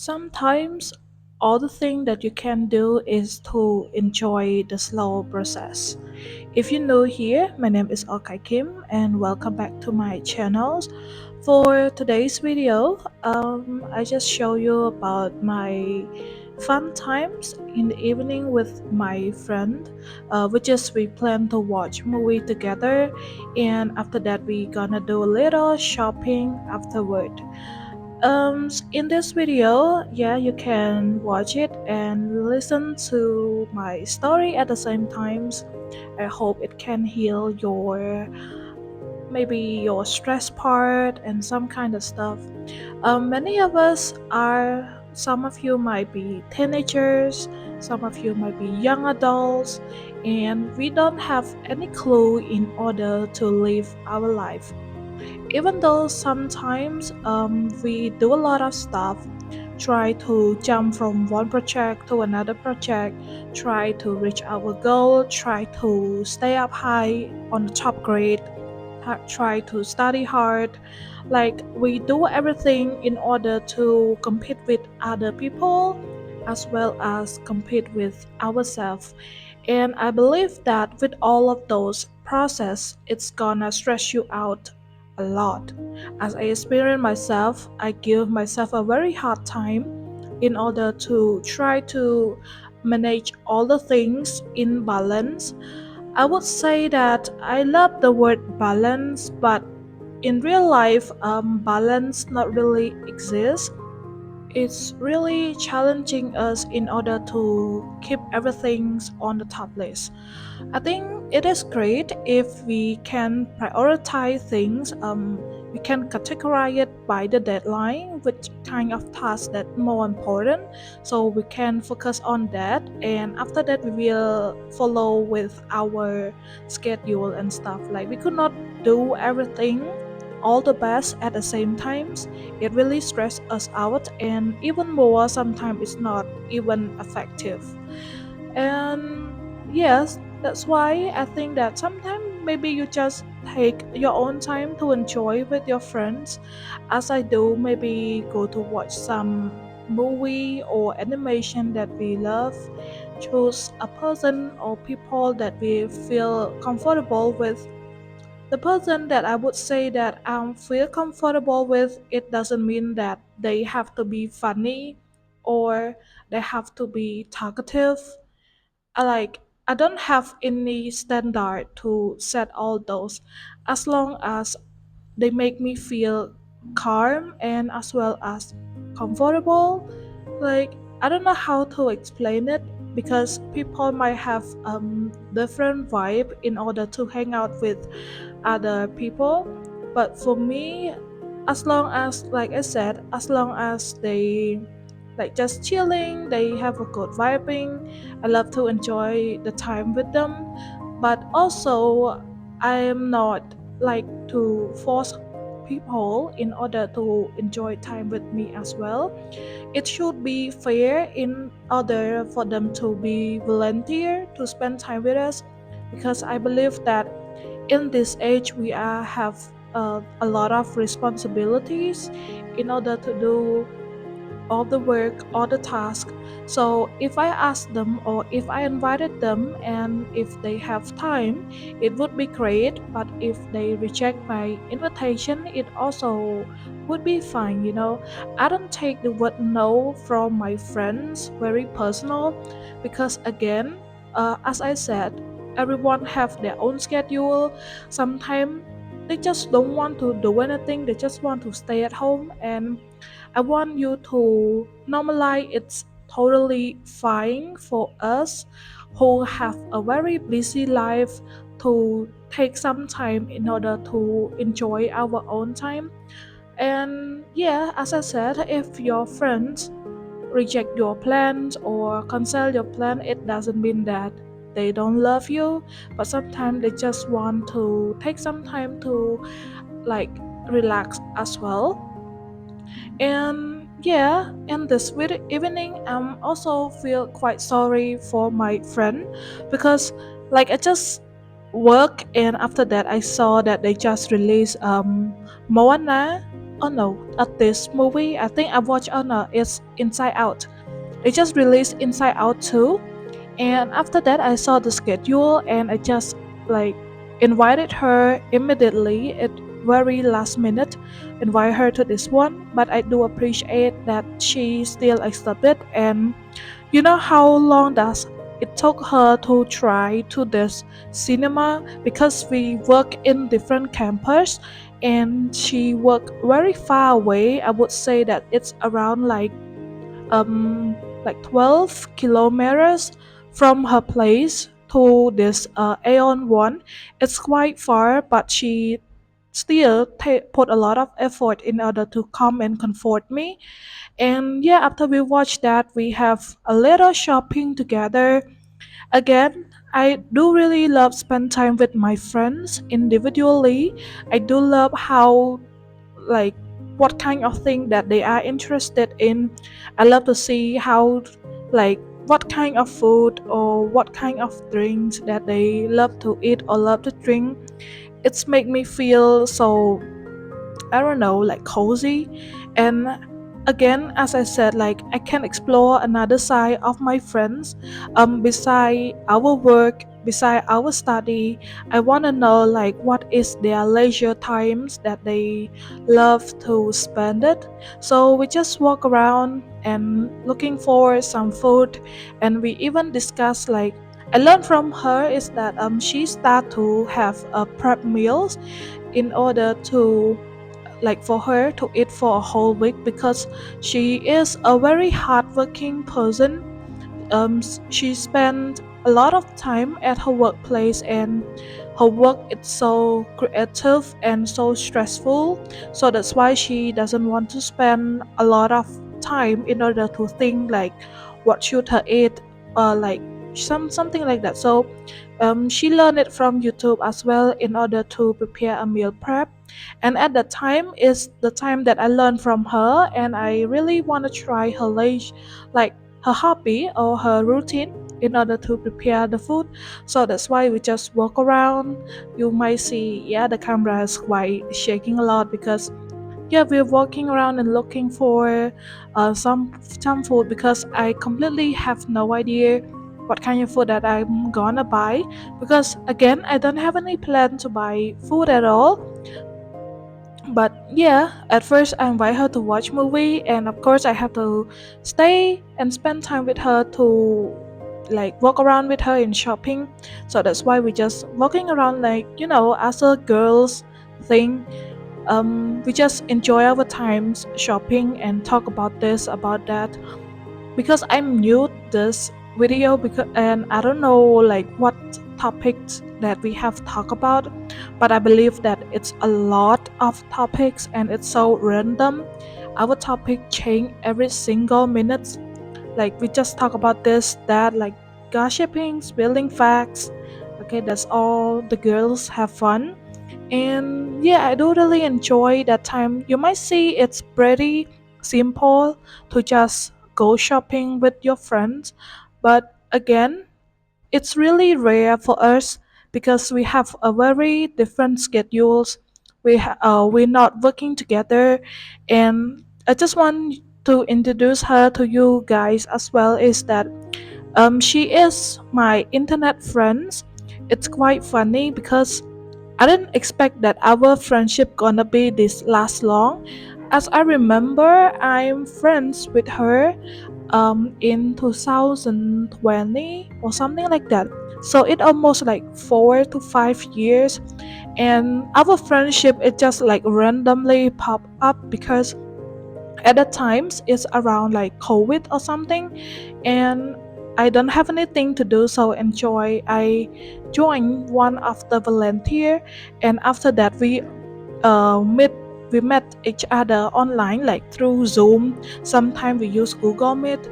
Sometimes all the thing that you can do is to enjoy the slow process. If you're new here, my name is Rkive and welcome back to my channel. For today's video, I just show you about my fun times in the evening with my friend, which is we plan to watch movie together, and after that we gonna do a little shopping afterward. In this video, yeah, you can watch it and listen to my story at the same times. I hope it can heal your maybe your stress part and some kind of stuff. Many of us are. Some of you might be teenagers, some of you might be young adults, and we don't have any clue in order to live our life. Even though sometimes we do a lot of stuff, try to jump from one project to another project, try to reach our goal, try to stay up high on the top grade, try to study hard. Like we do everything in order to compete with other people as well as compete with ourselves. And I believe that with all of those process, it's gonna stress you out a lot. As I experience myself, I give myself a very hard time in order to try to manage all the things in balance. I would say that I love the word balance, but in real life, balance not really exists. It's really challenging us in order to keep everything on the top list. I think it is great if we can prioritize things. We can categorize it by the deadline, which kind of task that more important. So we can focus on that, and after that we will follow with our schedule and stuff. Like we could not do everything all the best at the same times. It really stresses us out, and even more sometimes it's not even effective. And yes, that's why I think that sometimes maybe you just take your own time to enjoy with your friends, as I do. Maybe go to watch some movie or animation that we love, choose a person or people that we feel comfortable with. The person that I would say that I feel comfortable with, it doesn't mean that they have to be funny or they have to be talkative. I don't have any standard to set all those, as long as they make me feel calm and as well as comfortable. Like I don't know how to explain it, because people might have different vibe in order to hang out with other people. But for me, as long as, like I said, as long as they like just chilling, they have a good vibing, I love to enjoy the time with them. But also, I am not like to force people in order to enjoy time with me as well. It should be fair in order for them to be volunteer to spend time with us, because I believe that in this age we have a lot of responsibilities in order to do all the work, all the task. So if I ask them or if I invited them and if they have time, it would be great. But if they reject my invitation, it also would be fine. I don't take the word no from my friends very personal, because again, as I said, everyone have their own schedule. Sometimes they just don't want to do anything, they just want to stay at home, and I want you to normalize it's totally fine for us who have a very busy life to take some time in order to enjoy our own time. And yeah, as I said, if your friends reject your plans or cancel your plan, it doesn't mean that they don't love you, but sometimes they just want to take some time to like relax as well. And yeah, in this evening, also feel quite sorry for my friend, because like I just work and after that I saw that they just released Moana. oh no, at this movie. I think I watched, oh no, it's Inside Out. They just released Inside Out 2, and after that I saw the schedule and I just like invited her immediately at very last minute, invite her to this one. But I do appreciate that she still accepted. And you know how long does it took her to try to this cinema, because we work in different campus and she worked very far away. I would say that it's around like 12 kilometers from her place to this Aeon one. It's quite far, but she still put a lot of effort in order to come and comfort me. And yeah, after we watch that, we have a little shopping together. Again, I do really love spend time with my friends individually. I do love how, like, what kind of thing that they are interested in. I love to see how, like, what kind of food or what kind of drinks that they love to eat or love to drink. It's make me feel so, I don't know, like cozy. And again, as I said, like I can explore another side of my friends. Beside our work, beside our study, I want to know like what is their leisure times that they love to spend it. So we just walk around and looking for some food, and we even discuss like, I learned from her is that she start to have prep meals in order to, like, for her to eat for a whole week, because she is a very hardworking person. She spent a lot of time at her workplace, and her work is so creative and so stressful. So that's why she doesn't want to spend a lot of time in order to think like what should her eat, like something like that. So she learned it from YouTube as well in order to prepare a meal prep. And at that time is the time that I learned from her, and I really want to try her like her hobby or her routine in order to prepare the food. So that's why we just walk around. You might see, yeah, the camera is quite shaking a lot because yeah, we're walking around and looking for some food, because I completely have no idea what kind of food that I'm gonna buy, because again I don't have any plan to buy food at all. But yeah, at first I invite her to watch movie, and of course I have to stay and spend time with her to like walk around with her in shopping. So that's why we just walking around, like, as a girls thing. We just enjoy our times shopping and talk about this, about that, because I'm new to this video, because and I don't know like what topics that we have talked about, but I believe that it's a lot of topics and it's so random. Our topic change every single minute. Like we just talk about this, that, like gossiping, spilling facts. Okay, that's all. The girls have fun. And yeah, I do really enjoy that time. You might see it's pretty simple to just go shopping with your friends, but again, it's really rare for us because we have a very different schedules. We're not working together, and I just want to introduce her to you guys as well. Is that she is my internet friends. It's quite funny because I didn't expect that our friendship gonna be this last long. As I remember, I'm friends with her in 2020 or something like that. So it almost like 4 to 5 years, and our friendship it just like randomly pop up because at the times it's around like COVID or something, and I don't have anything to do, so enjoy. I joined one of the volunteer, and after that we met each other online like through Zoom. Sometimes we use Google Meet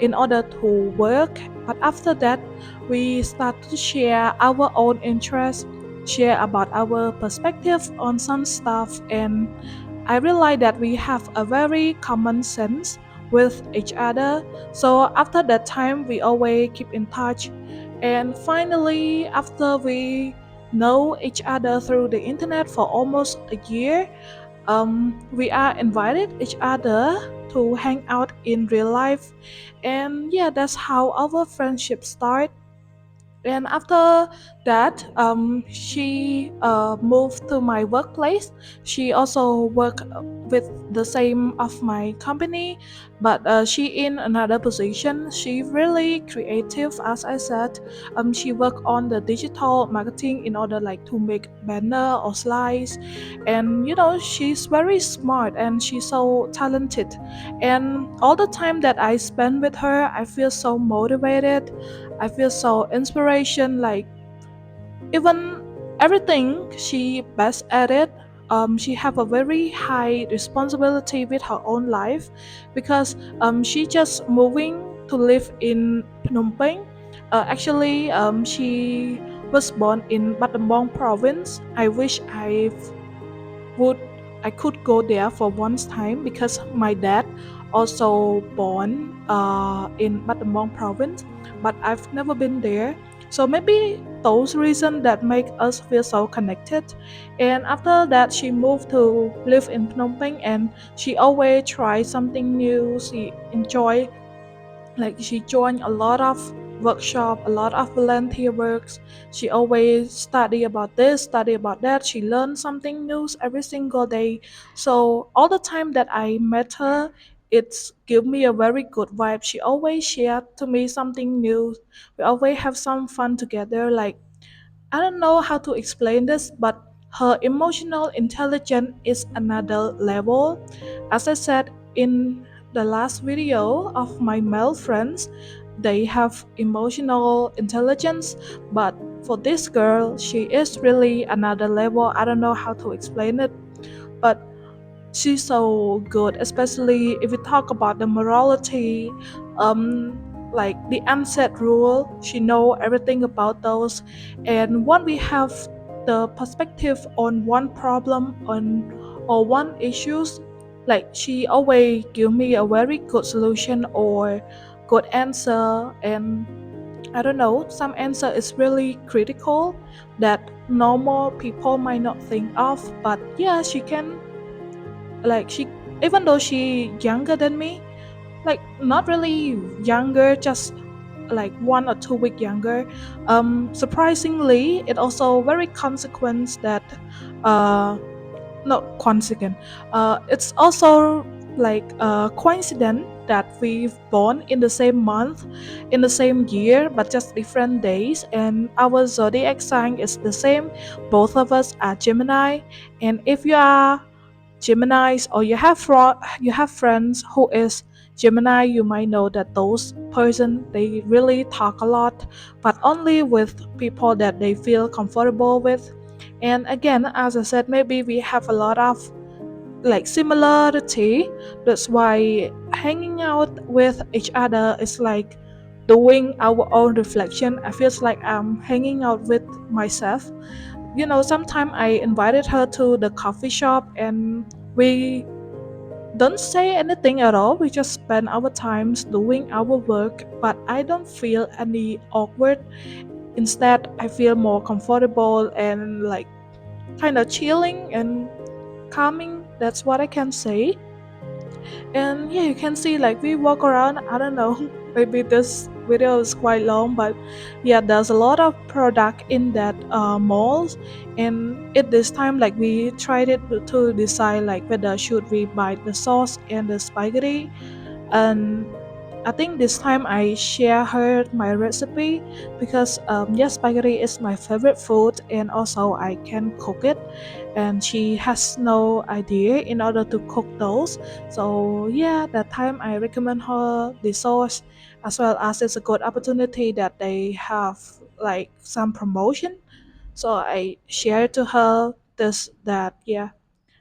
in order to work. But after that, we start to share our own interests, share about our perspective on some stuff, and I realized that we have a very common sense with each other. So after that time, we always keep in touch. And finally, after we know each other through the internet for almost a year, we are invited each other to hang out in real life, and yeah, that's how our friendship started. And after that, she moved to my workplace. She also worked with the same of my company, but she in another position. She really creative, as I said. She worked on the digital marketing in order like to make banner or slides, and she's very smart and she's so talented. And all the time that I spend with her, I feel so motivated. I feel so inspiration, like even everything she best at it. She have a very high responsibility with her own life because she just moving to live in Phnom Penh. Actually, she was born in Battambang province. I wish would I could go there for one time because my dad also born in Battambang province, but I've never been there. So maybe those reasons that make us feel so connected. And after that, she moved to live in Phnom Penh, and she always try something new. She enjoy, like she joined a lot of workshop, a lot of volunteer works. She always study about this, study about that. She learned something new every single day. So all the time that I met her, it's give me a very good vibe. She always shared to me something new. We always have some fun together. Like, I don't know how to explain this, but her emotional intelligence is another level. As I said in the last video of my male friends, they have emotional intelligence, but for this girl, she is really another level. I don't know how to explain it, but she's so good, especially if we talk about the morality, like the unsaid rule. She know everything about those, and when we have the perspective on one problem on or one issues, like she always give me a very good solution or good answer. And I don't know, some answer is really critical that normal people might not think of, but yeah, she can, like she, even though she younger than me, like not really younger, just like 1 or 2 week younger. Surprisingly, it also very consequence that not consequent, it's also like a coincidence that we've born in the same month, in the same year, but just different days, and our zodiac sign is the same. Both of us are Gemini. And if you are Geminis, or you have friends who is Gemini, you might know that those person, they really talk a lot, but only with people that they feel comfortable with. And again, as I said, maybe we have a lot of like similarity. That's why hanging out with each other is like doing our own reflection. I feels like I'm hanging out with myself. Sometimes I invited her to the coffee shop, and we don't say anything at all. We just spend our times doing our work, but I don't feel any awkward. Instead, I feel more comfortable and like kind of chilling and calming. That's what I can say. And yeah, you can see like we walk around. I don't know, maybe this video is quite long, but yeah, there's a lot of product in that malls. And at this time, like we tried it to decide like whether should we buy the sauce and the spaghetti. And I think this time I share her my recipe because yes, spaghetti is my favorite food, and also I can cook it, and she has no idea in order to cook those. So yeah, that time I recommend her the sauce, as well as it's a good opportunity that they have like some promotion. So I share to her this that yeah,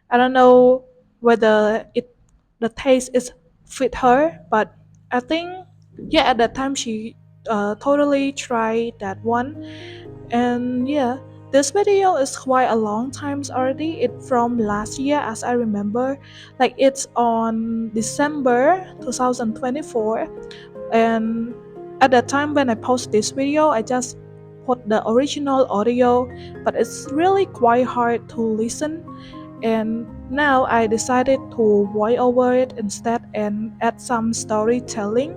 I don't know whether the taste is fit her, but I think yeah, at that time she totally tried that one. And yeah, this video is quite a long times already. It from last year, as I remember, like it's on December 2024. And at that time when I post this video, I just put the original audio, but it's really quite hard to listen. And Now I decided to voice over it instead and add some storytelling.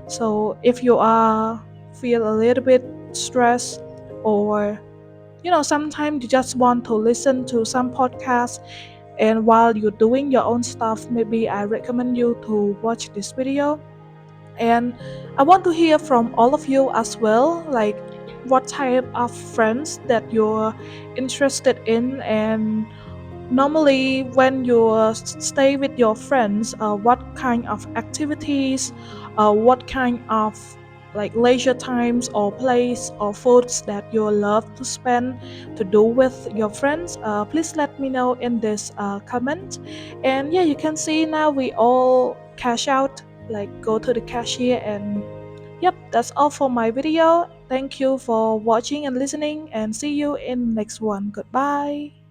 So if you are feel a little bit stressed, or sometimes you just want to listen to some podcast, and while you're doing your own stuff, maybe I recommend you to watch this video. And I want to hear from all of you as well, like what type of friends that you're interested in. And normally when you stay with your friends, what kind of activities, what kind of like leisure times or place or foods that you love to spend to do with your friends, please let me know in this comment. And yeah, you can see now we all cash out, like go to the cashier. And yep, that's all for my video. Thank you for watching and listening, and see you in next one. Goodbye.